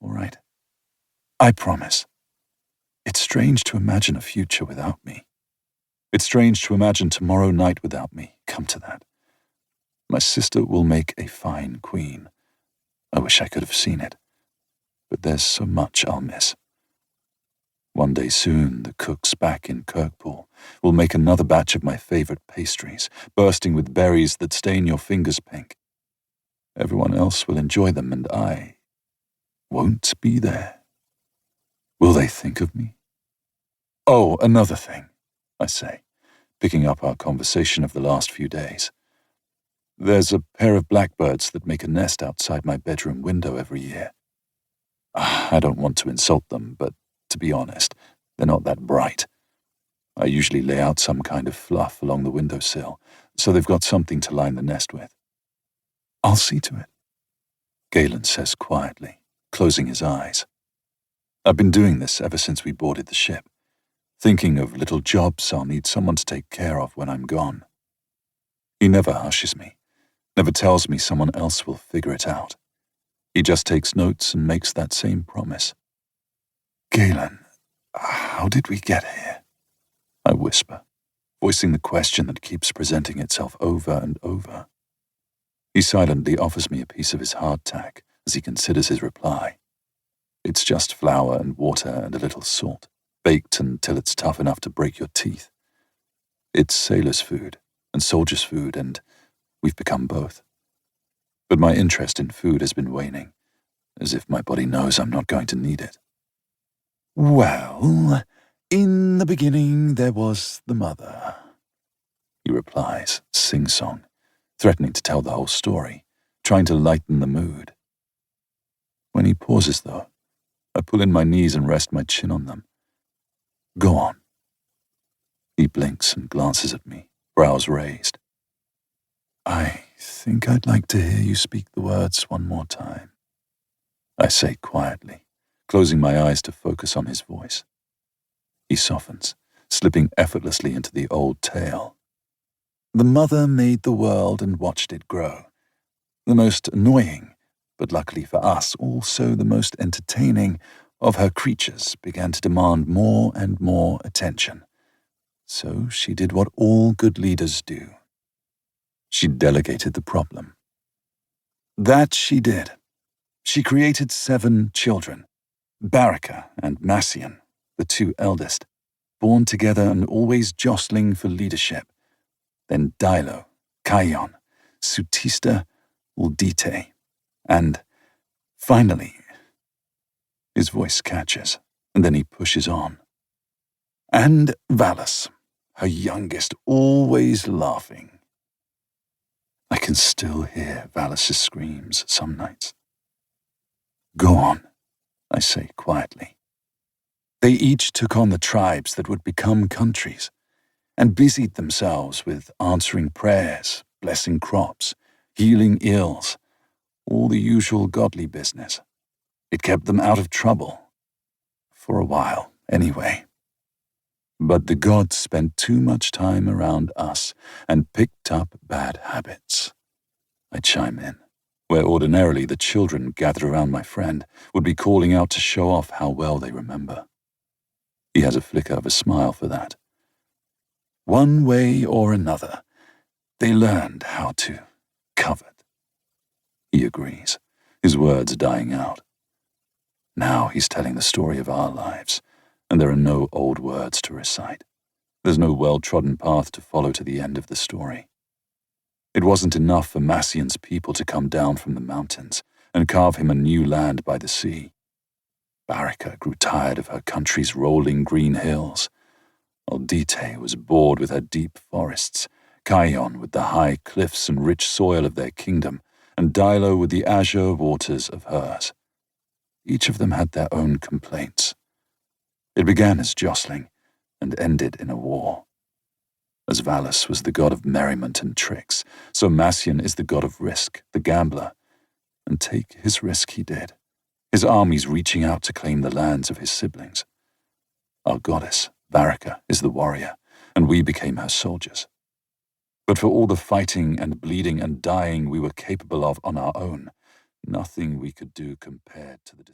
all right? I promise. It's strange to imagine a future without me. It's strange to imagine tomorrow night without me, come to that. My sister will make a fine queen. I wish I could have seen it, but there's so much I'll miss. One day soon, the cooks back in Kirkpool will make another batch of my favorite pastries, bursting with berries that stain your fingers pink. Everyone else will enjoy them, and I won't be there. Will they think of me? Oh, another thing, I say, picking up our conversation of the last few days. There's a pair of blackbirds that make a nest outside my bedroom window every year. I don't want to insult them, but to be honest, they're not that bright. I usually lay out some kind of fluff along the windowsill, so they've got something to line the nest with. I'll see to it, Galen says quietly, closing his eyes. I've been doing this ever since we boarded the ship, thinking of little jobs I'll need someone to take care of when I'm gone. He never hushes me, never tells me someone else will figure it out. He just takes notes and makes that same promise. Galen, how did we get here? I whisper, voicing the question that keeps presenting itself over and over. He silently offers me a piece of his hardtack as he considers his reply. It's just flour and water and a little salt, baked until it's tough enough to break your teeth. It's sailor's food and soldier's food, and we've become both. But my interest in food has been waning, as if my body knows I'm not going to need it. Well, in the beginning there was the mother, he replies, sing-song, threatening to tell the whole story, trying to lighten the mood. When he pauses, though, I pull in my knees and rest my chin on them. Go on. He blinks and glances at me, brows raised. I think I'd like to hear you speak the words one more time, I say quietly, closing my eyes to focus on his voice. He softens, slipping effortlessly into the old tale. The mother made the world and watched it grow. The most annoying, but luckily for us, also the most entertaining, of her creatures began to demand more and more attention. So she did what all good leaders do. She delegated the problem. That she did. She created 7 children, Baraka and Massian, the 2 eldest, born together and always jostling for leadership. Then Dilo, Kion, Sutista, Uldite, and, finally, his voice catches, and then he pushes on. And Valus, her youngest, always laughing. I can still hear Valus's screams some nights. Go on, I say quietly. They each took on the tribes that would become countries, and busied themselves with answering prayers, blessing crops, healing ills, all the usual godly business. It kept them out of trouble. For a while, anyway. But the gods spent too much time around us and picked up bad habits. I chime in, where ordinarily the children gathered around my friend would be calling out to show off how well they remember. He has a flicker of a smile for that. One way or another, they learned how to covet. He agrees, his words dying out. Now he's telling the story of our lives, and there are no old words to recite. There's no well-trodden path to follow to the end of the story. It wasn't enough for Massian's people to come down from the mountains and carve him a new land by the sea. Baraka grew tired of her country's rolling green hills. Uldite was bored with her deep forests, Kion with the high cliffs and rich soil of their kingdom, and Dilo with the azure waters of hers. Each of them had their own complaints. It began as jostling and ended in a war. As Valus was the god of merriment and tricks, so Massian is the god of risk, the gambler. And take his risk he did, his armies reaching out to claim the lands of his siblings. Our goddess, Baraka, is the warrior, and we became her soldiers. But for all the fighting and bleeding and dying we were capable of on our own, nothing we could do compared to the destruction.